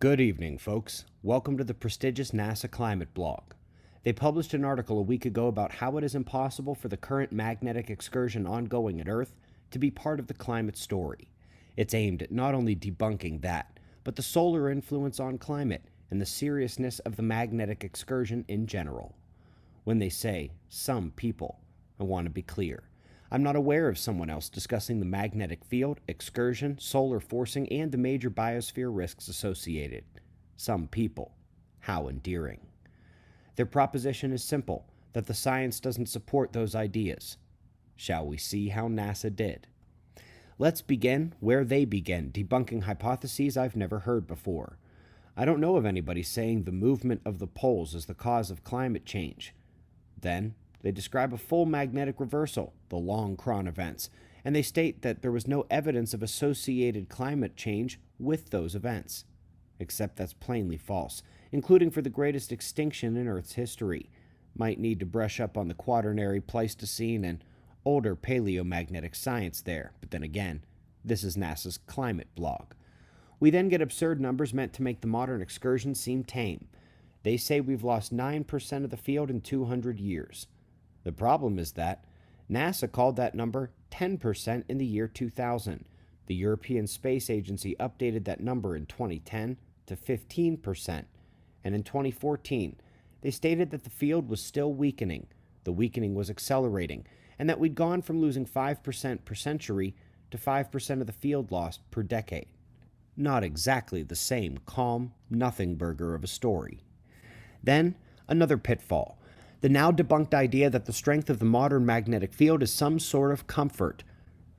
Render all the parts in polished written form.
Good evening, folks. Welcome to the prestigious NASA Climate blog. They published an article a week ago about how it is impossible for the current magnetic excursion ongoing at Earth to be part of the climate story. It's aimed at not only debunking that, but the solar influence on climate and the seriousness of the magnetic excursion in general. When they say some people, I want to be clear. I'm not aware of someone else discussing the magnetic field, excursion, solar forcing, and the major biosphere risks associated. Some people. How endearing. Their proposition is simple, that the science doesn't support those ideas. Shall we see how NASA did? Let's begin where they begin, debunking hypotheses I've never heard before. I don't know of anybody saying the movement of the poles is the cause of climate change. Then, they describe a full magnetic reversal, the long Cron events, and they state that there was no evidence of associated climate change with those events. Except that's plainly false, including for the greatest extinction in Earth's history. Might need to brush up on the Quaternary, Pleistocene, and older paleomagnetic science there, but then again, this is NASA's climate blog. We then get absurd numbers meant to make the modern excursion seem tame. They say we've lost 9% of the field in 200 years. The problem is that NASA called that number 10% in the year 2000. The European Space Agency updated that number in 2010 to 15%. And in 2014, they stated that the field was still weakening, the weakening was accelerating, and that we'd gone from losing 5% per century to 5% of the field lost per decade. Not exactly the same calm, nothing burger of a story. Then, another pitfall. The now debunked idea that the strength of the modern magnetic field is some sort of comfort.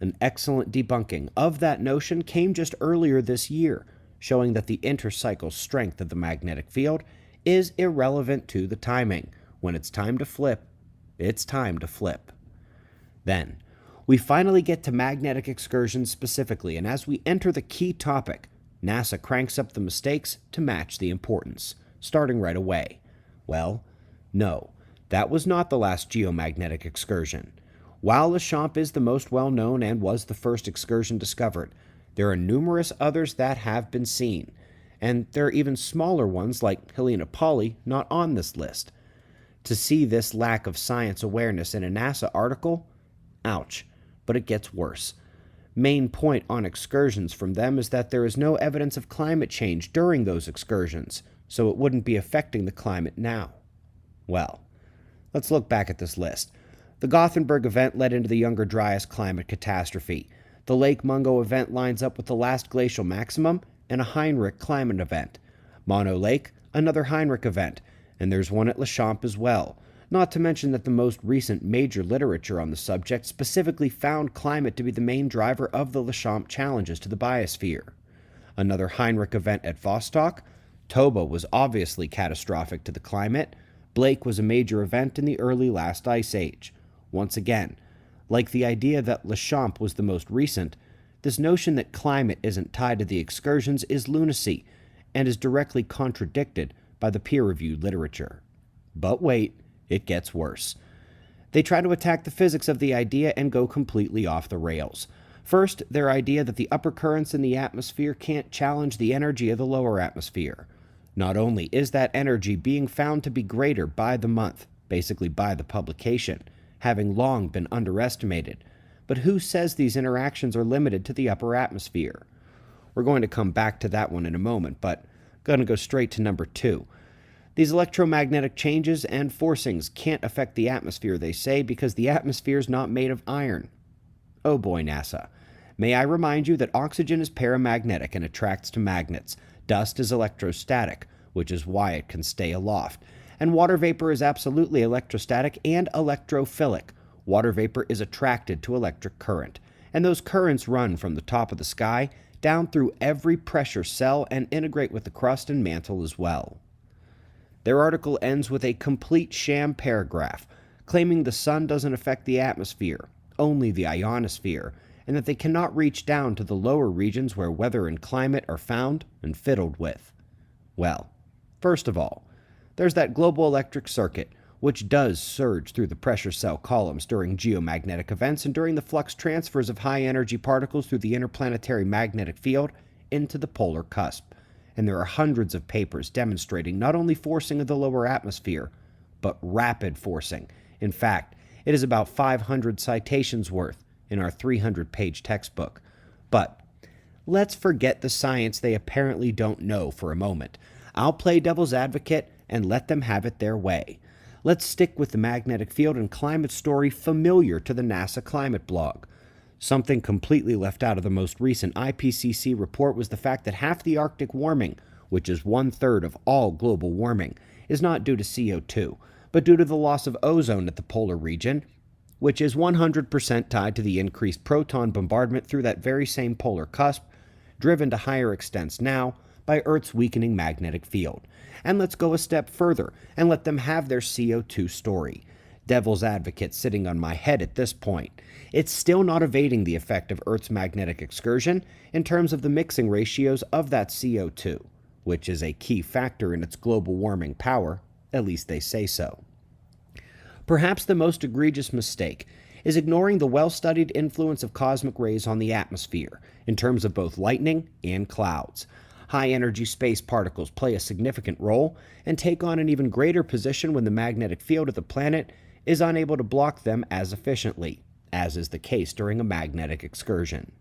An excellent debunking of that notion came just earlier this year, showing that the intercycle strength of the magnetic field is irrelevant to the timing. When it's time to flip, it's time to flip. Then, we finally get to magnetic excursions specifically, and as we enter the key topic, NASA cranks up the mistakes to match the importance, starting right away. Well, no. That was not the last geomagnetic excursion. While Lachamp is the most well-known and was the first excursion discovered, there are numerous others that have been seen, and there are even smaller ones like Helena-Poli not on this list. To see this lack of science awareness in a NASA article? Ouch, but it gets worse. Main point on excursions from them is that there is no evidence of climate change during those excursions, so it wouldn't be affecting the climate now. Well, let's look back at this list. The Gothenburg event led into the Younger Dryas climate catastrophe. The Lake Mungo event lines up with the last glacial maximum and a Heinrich climate event. Mono Lake, another Heinrich event, and there's one at Lachamp as well. Not to mention that the most recent major literature on the subject specifically found climate to be the main driver of the Lachamp challenges to the biosphere. Another Heinrich event at Vostok. Toba was obviously catastrophic to the climate. Blake was a major event in the early last ice age. Once again, like the idea that Lachamp was the most recent, this notion that climate isn't tied to the excursions is lunacy and is directly contradicted by the peer-reviewed literature. But wait, it gets worse. They try to attack the physics of the idea and go completely off the rails. First, their idea that the upper currents in the atmosphere can't challenge the energy of the lower atmosphere. Not only is that energy being found to be greater by the month, basically by the publication, having long been underestimated, but who says these interactions are limited to the upper atmosphere? We're going to come back to that one in a moment, but going to go straight to number 2. These electromagnetic changes and forcings can't affect the atmosphere, they say, because the atmosphere is not made of iron. Oh boy, NASA. May I remind you that oxygen is paramagnetic and attracts to magnets. Dust is electrostatic, which is why it can stay aloft. And water vapor is absolutely electrostatic and electrophilic. Water vapor is attracted to electric current. And those currents run from the top of the sky down through every pressure cell and integrate with the crust and mantle as well. Their article ends with a complete sham paragraph, claiming the sun doesn't affect the atmosphere, only the ionosphere, and that they cannot reach down to the lower regions where weather and climate are found and fiddled with. Well, first of all, there's that global electric circuit, which does surge through the pressure cell columns during geomagnetic events and during the flux transfers of high-energy particles through the interplanetary magnetic field into the polar cusp. and there are hundreds of papers demonstrating not only forcing of the lower atmosphere, but rapid forcing. In fact, it is about 500 citations worth in our 300-page textbook. But let's forget the science they apparently don't know for a moment. I'll play devil's advocate and let them have it their way. Let's stick with the magnetic field and climate story familiar to the NASA climate blog. Something completely left out of the most recent IPCC report was the fact that half the Arctic warming, which is 1/3 of all global warming, is not due to CO2, but due to the loss of ozone at the polar region, which is 100% tied to the increased proton bombardment through that very same polar cusp, driven to higher extents now by Earth's weakening magnetic field. And let's go a step further and let them have their CO2 story. Devil's advocate sitting on my head at this point. It's still not evading the effect of Earth's magnetic excursion in terms of the mixing ratios of that CO2, which is a key factor in its global warming power, at least they say so. Perhaps the most egregious mistake is ignoring the well-studied influence of cosmic rays on the atmosphere in terms of both lightning and clouds. High-energy space particles play a significant role and take on an even greater position when the magnetic field of the planet is unable to block them as efficiently, as is the case during a magnetic excursion.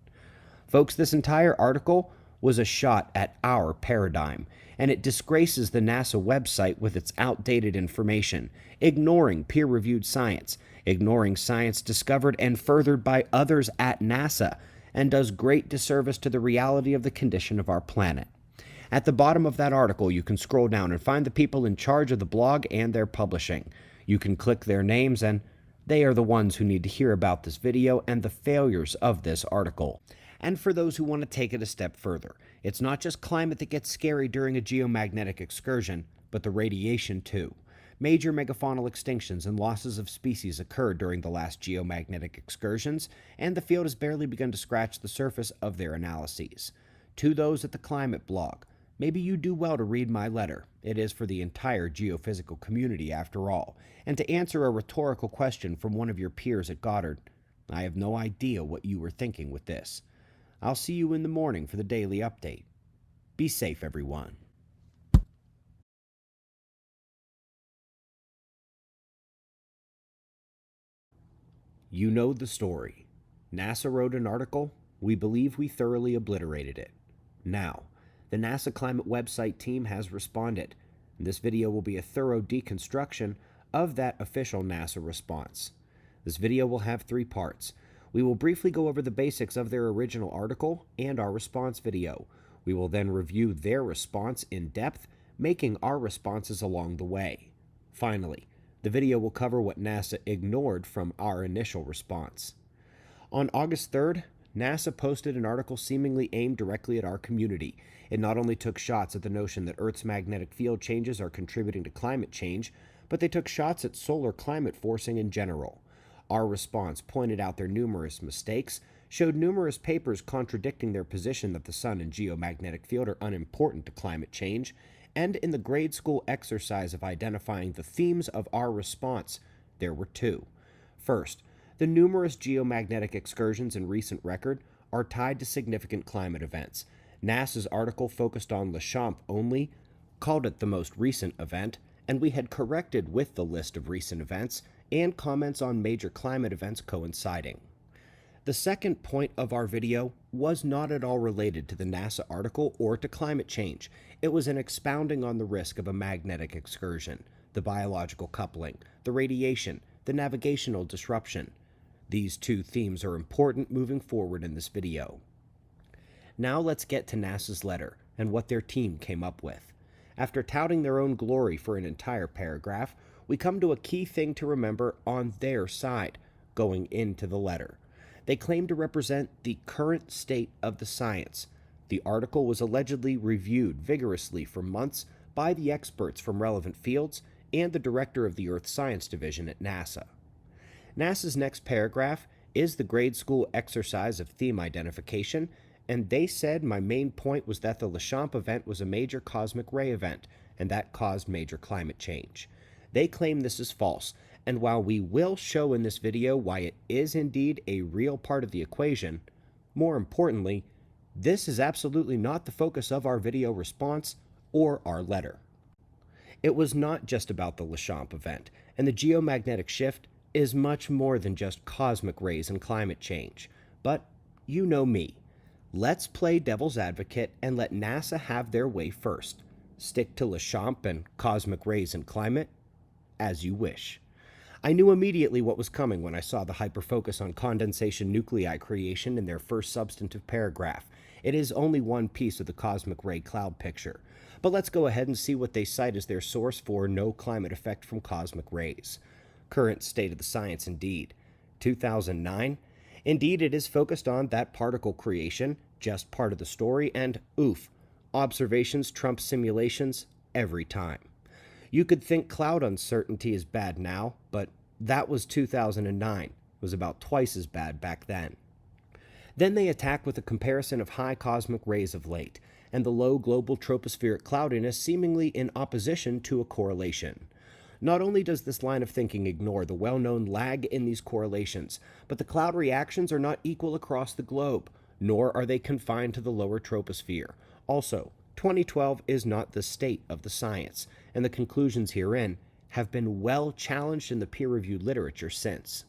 Folks, this entire article was a shot at our paradigm, and it disgraces the NASA website with its outdated information, ignoring peer-reviewed science, ignoring science discovered and furthered by others at NASA, and does great disservice to the reality of the condition of our planet. At the bottom of that article, you can scroll down and find the people in charge of the blog and their publishing. You can click their names, and they are the ones who need to hear about this video and the failures of this article. And for those who want to take it a step further, it's not just climate that gets scary during a geomagnetic excursion, but the radiation too. Major megafaunal extinctions and losses of species occurred during the last geomagnetic excursions, and the field has barely begun to scratch the surface of their analyses. To those at the climate blog, maybe you do well to read my letter. It is for the entire geophysical community after all. And to answer a rhetorical question from one of your peers at Goddard, I have no idea what you were thinking with this. I'll see you in the morning for the daily update. Be safe, everyone. You know the story. NASA wrote an article. We believe we thoroughly obliterated it. Now, the NASA Climate website team has responded. This video will be a thorough deconstruction of that official NASA response. This video will have 3 parts. We will briefly go over the basics of their original article and our response video. We will then review their response in depth, making our responses along the way. Finally, the video will cover what NASA ignored from our initial response. On August 3rd, NASA posted an article seemingly aimed directly at our community. It not only took shots at the notion that Earth's magnetic field changes are contributing to climate change, but they took shots at solar climate forcing in general. Our response pointed out their numerous mistakes, showed numerous papers contradicting their position that the sun and geomagnetic field are unimportant to climate change, and in the grade school exercise of identifying the themes of our response, there were 2. First, the numerous geomagnetic excursions in recent record are tied to significant climate events. NASA's article focused on Lachamp only, called it the most recent event, and we had corrected with the list of recent events and comments on major climate events coinciding. The second point of our video was not at all related to the NASA article or to climate change. It was an expounding on the risk of a magnetic excursion, the biological coupling, the radiation, the navigational disruption. These 2 themes are important moving forward in this video. Now let's get to NASA's letter and what their team came up with. After touting their own glory for an entire paragraph, we come to a key thing to remember on their side going into the letter. They claim to represent the current state of the science. The article was allegedly reviewed vigorously for months by the experts from relevant fields and the director of the Earth Science Division at NASA. NASA's next paragraph is the grade school exercise of theme identification, and they said my main point was that the Lachamp event was a major cosmic ray event, and that caused major climate change. They claim this is false, and while we will show in this video why it is indeed a real part of the equation, more importantly, this is absolutely not the focus of our video response or our letter. It was not just about the Lachamp event, and the geomagnetic shift is much more than just cosmic rays and climate change. But you know me. Let's play devil's advocate and let NASA have their way first. Stick to Lachamp and cosmic rays and climate? As you wish. I knew immediately what was coming when I saw the hyperfocus on condensation nuclei creation in their first substantive paragraph. It is only one piece of the cosmic ray cloud picture. But let's go ahead and see what they cite as their source for no climate effect from cosmic rays. Current state of the science indeed. 2009? Indeed, it is focused on that particle creation, just part of the story, and oof, observations trump simulations every time. You could think cloud uncertainty is bad now, but that was 2009. It was about twice as bad back then. Then they attack with a comparison of high cosmic rays of late, and the low global tropospheric cloudiness seemingly in opposition to a correlation. Not only does this line of thinking ignore the well-known lag in these correlations, but the cloud reactions are not equal across the globe, nor are they confined to the lower troposphere. Also, 2012 is not the state of the science, and the conclusions herein have been well challenged in the peer-reviewed literature since.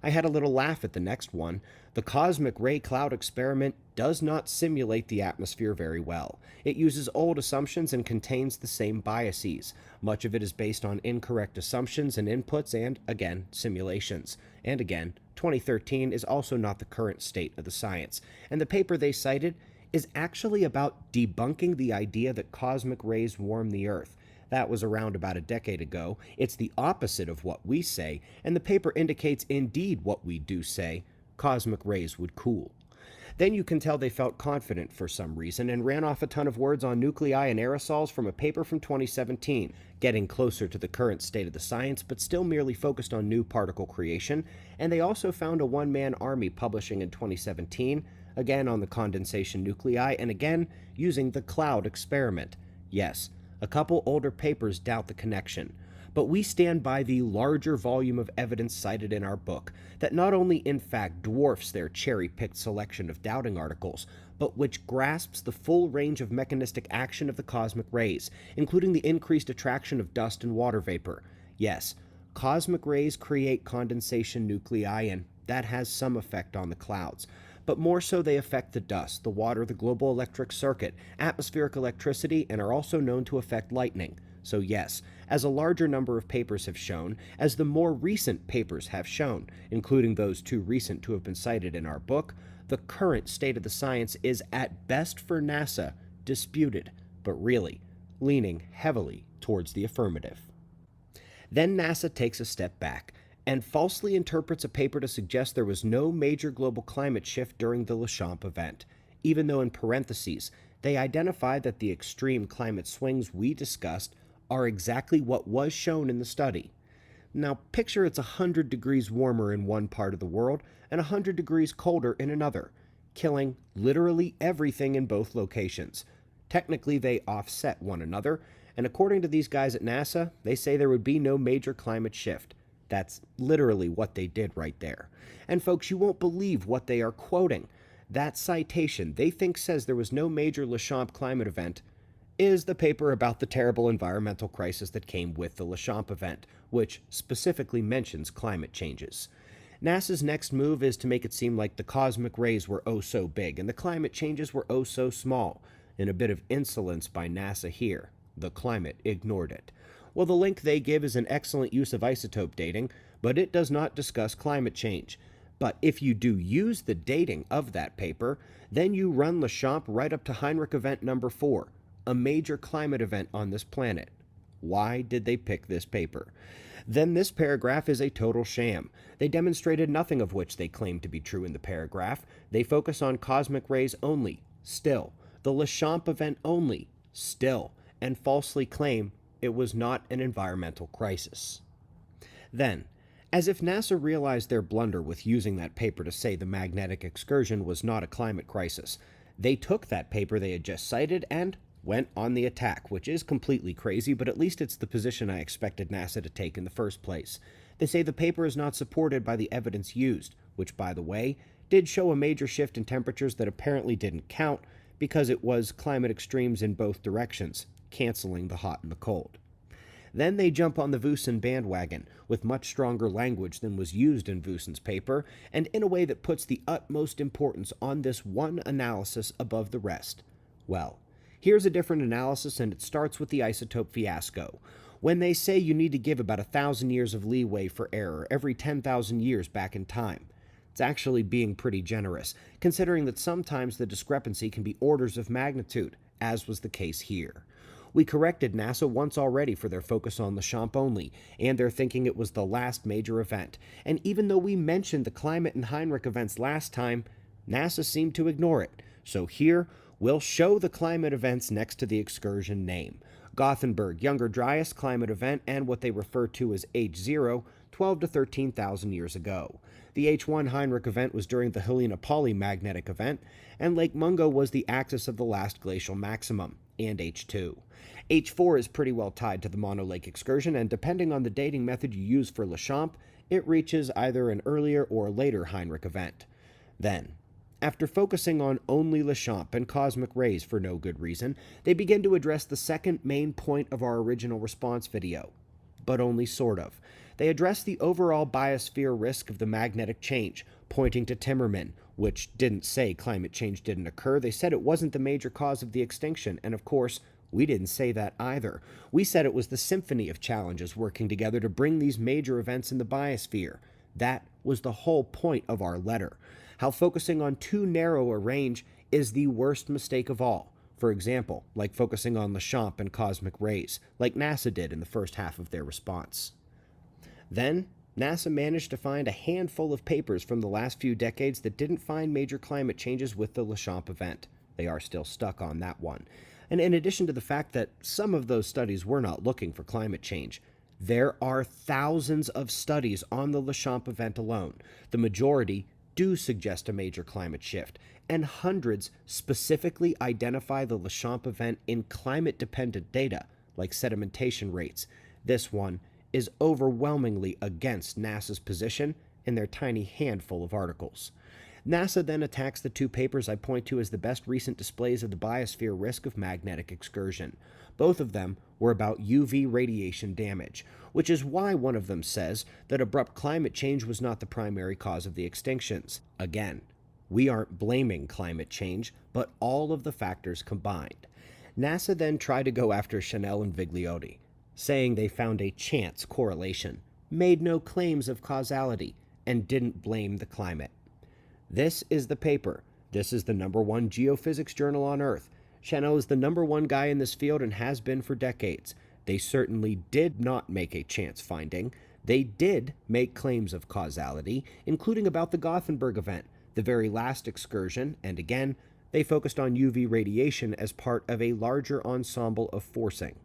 I had a little laugh at the next one. The cosmic ray cloud experiment does not simulate the atmosphere very well. It uses old assumptions and contains the same biases. Much of it is based on incorrect assumptions and inputs and, again, simulations. And again, 2013 is also not the current state of the science, and the paper they cited is actually about debunking the idea that cosmic rays warm the Earth. That was around about a decade ago. It's the opposite of what we say, and the paper indicates indeed what we do say. Cosmic rays would cool. Then you can tell they felt confident for some reason and ran off a ton of words on nuclei and aerosols from a paper from 2017, getting closer to the current state of the science, but still merely focused on new particle creation. And they also found a one-man army publishing in 2017, again on the condensation nuclei, and again using the cloud experiment. Yes, a couple older papers doubt the connection, but we stand by the larger volume of evidence cited in our book that not only in fact dwarfs their cherry-picked selection of doubting articles, but which grasps the full range of mechanistic action of the cosmic rays, including the increased attraction of dust and water vapor. Yes, cosmic rays create condensation nuclei, and that has some effect on the clouds. But more so they affect the dust, the water, the global electric circuit, atmospheric electricity, and are also known to affect lightning. So yes, as a larger number of papers have shown, as the more recent papers have shown, including those too recent to have been cited in our book, the current state of the science is at best for NASA disputed, but really leaning heavily towards the affirmative. Then NASA takes a step back and falsely interprets a paper to suggest there was no major global climate shift during the Lachamp event, even though in parentheses they identified that the extreme climate swings we discussed are exactly what was shown in the study. Now picture it's 100 degrees warmer in one part of the world and 100 degrees colder in another, killing literally everything in both locations. Technically they offset one another, and according to these guys at NASA, they say there would be no major climate shift. That's literally what they did right there. And folks, you won't believe what they are quoting. That citation they think says there was no major Lachamp climate event is the paper about the terrible environmental crisis that came with the Lachamp event, which specifically mentions climate changes. NASA's next move is to make it seem like the cosmic rays were oh so big and the climate changes were oh so small. In a bit of insolence by NASA here, the climate ignored it. Well, the link they give is an excellent use of isotope dating, but it does not discuss climate change. But if you do use the dating of that paper, then you run Lachamp right up to Heinrich event number 4, a major climate event on this planet. Why did they pick this paper? Then this paragraph is a total sham. They demonstrated nothing of which they claim to be true in the paragraph. They focus on cosmic rays only, still. The Lachamp event only, still. And falsely claim it was not an environmental crisis. Then, as if NASA realized their blunder with using that paper to say the magnetic excursion was not a climate crisis, they took that paper they had just cited and went on the attack, which is completely crazy, but at least it's the position I expected NASA to take in the first place. They say the paper is not supported by the evidence used, which, by the way, did show a major shift in temperatures that apparently didn't count because it was climate extremes in both directions, canceling the hot and the cold. Then they jump on the Vucin bandwagon with much stronger language than was used in Vucin's paper, and in a way that puts the utmost importance on this one analysis above the rest. Well, here's a different analysis, and it starts with the isotope fiasco. When they say you need to give about 1,000 years of leeway for error every 10,000 years back in time, it's actually being pretty generous, considering that sometimes the discrepancy can be orders of magnitude, as was the case here. We corrected NASA once already for their focus on Lechamp only, and their thinking it was the last major event. And even though we mentioned the climate and Heinrich events last time, NASA seemed to ignore it. So here, we'll show the climate events next to the excursion name. Gothenburg, Younger Dryas climate event, and what they refer to as H0, 12 to 13,000 years ago. The H1 Heinrich event was during the Helena-Pauly magnetic event, and Lake Mungo was the axis of the last glacial maximum, and H2. H4 is pretty well tied to the Mono Lake excursion, and depending on the dating method you use for Lechamp, it reaches either an earlier or later Heinrich event. Then, after focusing on only Lechamp and cosmic rays for no good reason, they begin to address the second main point of our original response video. But only sort of. They address the overall biosphere risk of the magnetic change, pointing to Timmerman, which didn't say climate change didn't occur. They said it wasn't the major cause of the extinction, and of course, we didn't say that either. We said it was the symphony of challenges working together to bring these major events in the biosphere. That was the whole point of our letter. How focusing on too narrow a range is the worst mistake of all. For example, like focusing on Lechamp and cosmic rays, like NASA did in the first half of their response. Then, NASA managed to find a handful of papers from the last few decades that didn't find major climate changes with the Lechamp event. They are still stuck on that one. And in addition to the fact that some of those studies were not looking for climate change, there are thousands of studies on the Lechamp event alone. The majority do suggest a major climate shift, and hundreds specifically identify the Lechamp event in climate-dependent data, like sedimentation rates. This one is overwhelmingly against NASA's position in their tiny handful of articles. NASA then attacks the two papers I point to as the best recent displays of the biosphere risk of magnetic excursion. Both of them were about UV radiation damage, which is why one of them says that abrupt climate change was not the primary cause of the extinctions. Again, we aren't blaming climate change, but all of the factors combined. NASA then tried to go after Chanel and Vigliotti, saying they found a chance correlation, made no claims of causality, and didn't blame the climate. This is the paper. This is the #1 geophysics journal on Earth. Chanel is the #1 guy in this field and has been for decades. They certainly did not make a chance finding. They did make claims of causality, including about the Gothenburg event, the very last excursion, and again, they focused on UV radiation as part of a larger ensemble of forcing.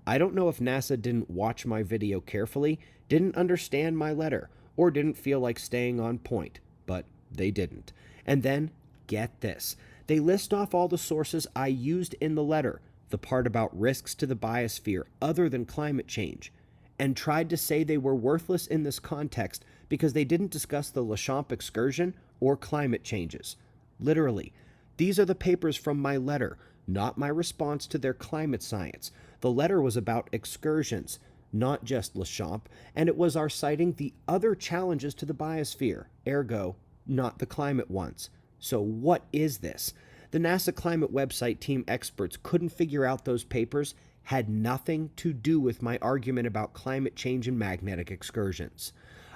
I don't know if NASA didn't watch my video carefully, didn't understand my letter, or didn't feel like staying on point, but they didn't. And then, get this. They list off all the sources I used in the letter, the part about risks to the biosphere other than climate change, and tried to say they were worthless in this context because they didn't discuss the Lechamp excursion or climate changes. Literally, these are the papers from my letter, not my response to their climate science. The letter was about excursions, not just Lechamp, and it was our citing the other challenges to the biosphere, ergo, not the climate ones. So what is this? The NASA climate website team experts couldn't figure out those papers had nothing to do with my argument about climate change and magnetic excursions.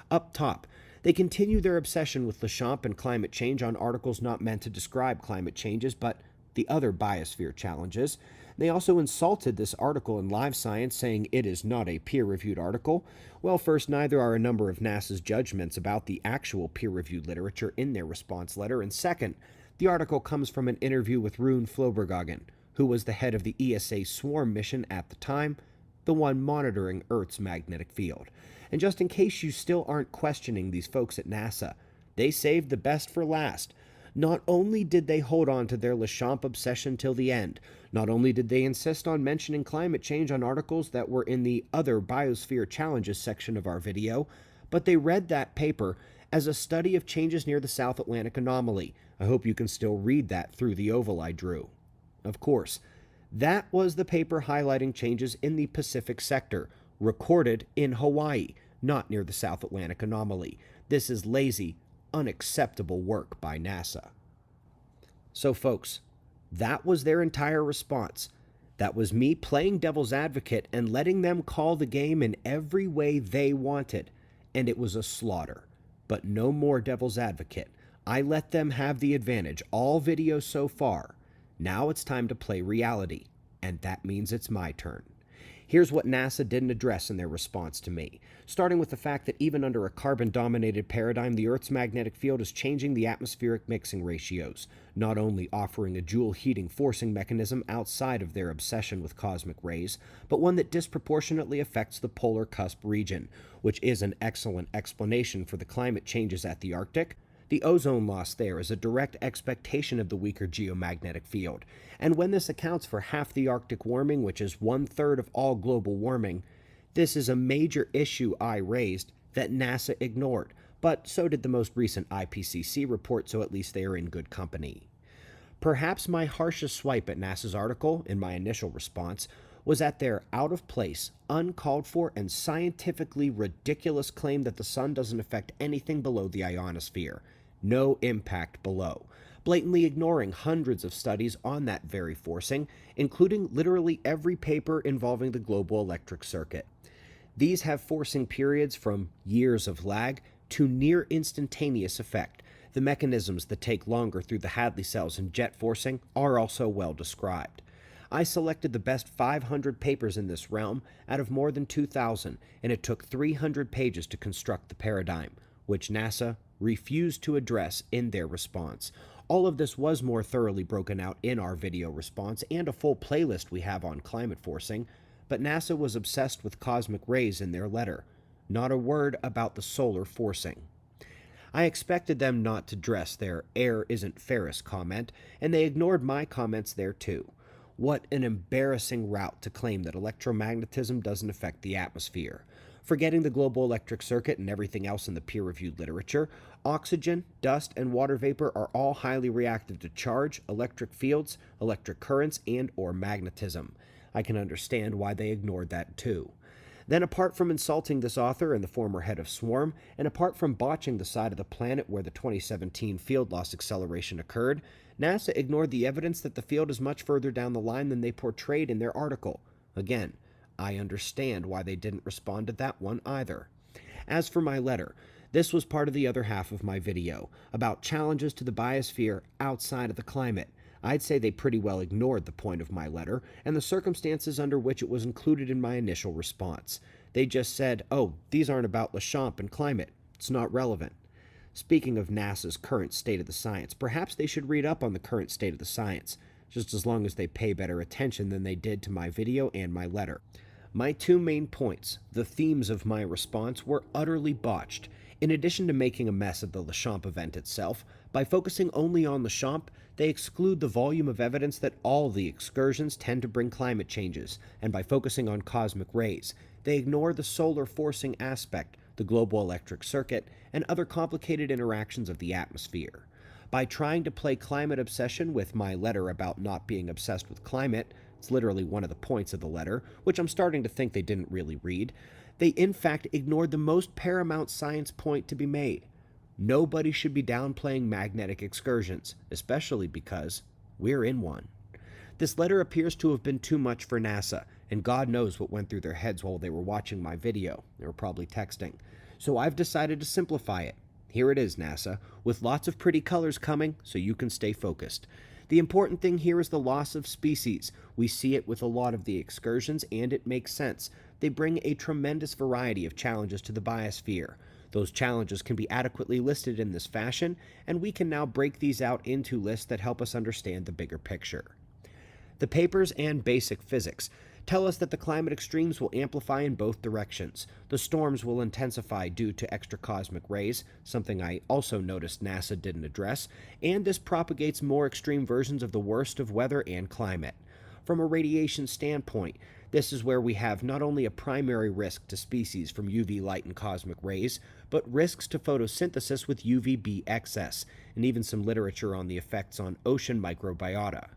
Up top, they continue their obsession with Lechamp and climate change on articles not meant to describe climate changes, but the other biosphere challenges. They also insulted this article in Live Science, saying it is not a peer-reviewed article. Well, first, neither are a number of NASA's judgments about the actual peer-reviewed literature in their response letter, and second, the article comes from an interview with Rune Flobergagen, who was the head of the ESA Swarm mission at the time, the one monitoring Earth's magnetic field. And just in case you still aren't questioning these folks at NASA, they saved the best for last. Not only did they hold on to their Lechamp obsession till the end, not only did they insist on mentioning climate change on articles that were in the other biosphere challenges section of our video, but they read that paper as a study of changes near the South Atlantic anomaly. I hope you can still read that through the oval I drew. Of course, that was the paper highlighting changes in the Pacific sector, recorded in Hawaii, not near the South Atlantic anomaly. This is lazy, unacceptable work by NASA. So folks, that was their entire response. That was me playing devil's advocate and letting them call the game in every way they wanted. And it was a slaughter. But no more devil's advocate. I let them have the advantage all video so far. Now it's time to play reality. And that means it's my turn. Here's what NASA didn't address in their response to me, starting with the fact that even under a carbon-dominated paradigm, the Earth's magnetic field is changing the atmospheric mixing ratios, not only offering a Joule heating forcing mechanism outside of their obsession with cosmic rays, but one that disproportionately affects the polar cusp region, which is an excellent explanation for the climate changes at the Arctic. The ozone loss there is a direct expectation of the weaker geomagnetic field, and when this accounts for half the Arctic warming, which is 1/3 of all global warming, this is a major issue I raised that NASA ignored, but so did the most recent IPCC report, so at least they are in good company. Perhaps my harshest swipe at NASA's article in my initial response was at their out-of-place, uncalled for, and scientifically ridiculous claim that the sun doesn't affect anything below the ionosphere. No impact below, blatantly ignoring hundreds of studies on that very forcing, including literally every paper involving the global electric circuit. These have forcing periods from years of lag to near instantaneous effect. The mechanisms that take longer through the Hadley cells and jet forcing are also well described. I selected the best 500 papers in this realm out of more than 2,000, and it took 300 pages to construct the paradigm, which NASA refused to address in their response. All of this was more thoroughly broken out in our video response and a full playlist we have on climate forcing, but NASA was obsessed with cosmic rays in their letter. Not a word about the solar forcing. I expected them not to address their air isn't ferrous comment, and they ignored my comments there too. What an embarrassing route to claim that electromagnetism doesn't affect the atmosphere. Forgetting the global electric circuit and everything else in the peer-reviewed literature, oxygen, dust, and water vapor are all highly reactive to charge, electric fields, electric currents, and/or magnetism. I can understand why they ignored that too. Then, apart from insulting this author and the former head of SWARM, and apart from botching the side of the planet where the 2017 field loss acceleration occurred, NASA ignored the evidence that the field is much further down the line than they portrayed in their article. Again, I understand why they didn't respond to that one either. As for my letter, this was part of the other half of my video, about challenges to the biosphere outside of the climate. I'd say they pretty well ignored the point of my letter and the circumstances under which it was included in my initial response. They just said, oh, these aren't about Lachamp and climate. It's not relevant. Speaking of NASA's current state of the science, perhaps they should read up on the current state of the science, just as long as they pay better attention than they did to my video and my letter. My two main points, the themes of my response, were utterly botched. In addition to making a mess of the Lachamp event itself, by focusing only on Lachamp, they exclude the volume of evidence that all the excursions tend to bring climate changes, and by focusing on cosmic rays, they ignore the solar forcing aspect, the global electric circuit, and other complicated interactions of the atmosphere. By trying to play climate obsession with my letter about not being obsessed with climate, it's literally one of the points of the letter, which I'm starting to think they didn't really read, they in fact ignored the most paramount science point to be made. Nobody should be downplaying magnetic excursions, especially because we're in one. This letter appears to have been too much for NASA, and God knows what went through their heads while they were watching my video. They were probably texting. So I've decided to simplify it. Here it is, NASA, with lots of pretty colors coming so you can stay focused. The important thing here is the loss of species. We see it with a lot of the excursions, and it makes sense. They bring a tremendous variety of challenges to the biosphere. Those challenges can be adequately listed in this fashion, and we can now break these out into lists that help us understand the bigger picture. The papers and basic physics tell us that the climate extremes will amplify in both directions. The storms will intensify due to extracosmic rays, something I also noticed NASA didn't address, and this propagates more extreme versions of the worst of weather and climate. From a radiation standpoint, This is where we have not only a primary risk to species from UV light and cosmic rays, but risks to photosynthesis with UVB excess, and even some literature on the effects on ocean microbiota.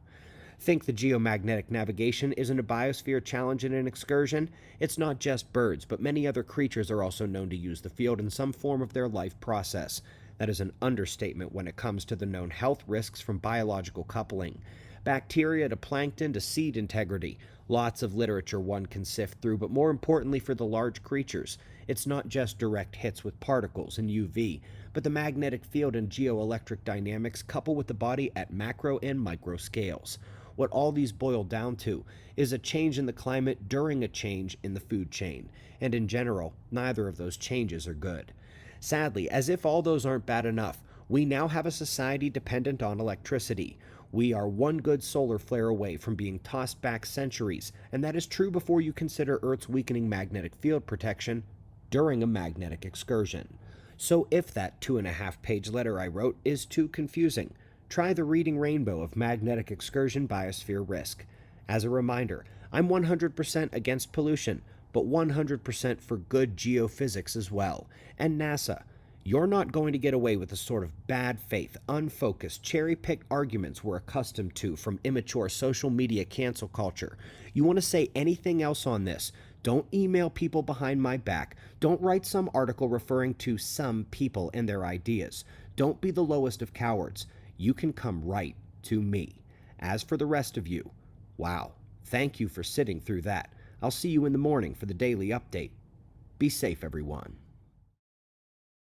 Think the geomagnetic navigation isn't a biosphere challenge in an excursion? It's not just birds, but many other creatures are also known to use the field in some form of their life process. That is an understatement when it comes to the known health risks from biological coupling. Bacteria to plankton to seed integrity. Lots of literature one can sift through, but more importantly for the large creatures, it's not just direct hits with particles and UV, but the magnetic field and geoelectric dynamics couple with the body at macro and micro scales. What all these boil down to is a change in the climate during a change in the food chain, and in general, neither of those changes are good. Sadly, as if all those aren't bad enough, we now have a society dependent on electricity. We are one good solar flare away from being tossed back centuries, and that is true before you consider Earth's weakening magnetic field protection during a magnetic excursion. So if that 2.5-page letter I wrote is too confusing, try the reading rainbow of magnetic excursion biosphere risk. As a reminder, I'm 100% against pollution, but 100% for good geophysics as well. And NASA, you're not going to get away with the sort of bad faith, unfocused, cherry-picked arguments we're accustomed to from immature social media cancel culture. You want to say anything else on this? Don't email people behind my back. Don't write some article referring to some people and their ideas. Don't be the lowest of cowards. You can come right to me. As for the rest of you, wow, thank you for sitting through that. I'll see you in the morning for the daily update. Be safe, everyone.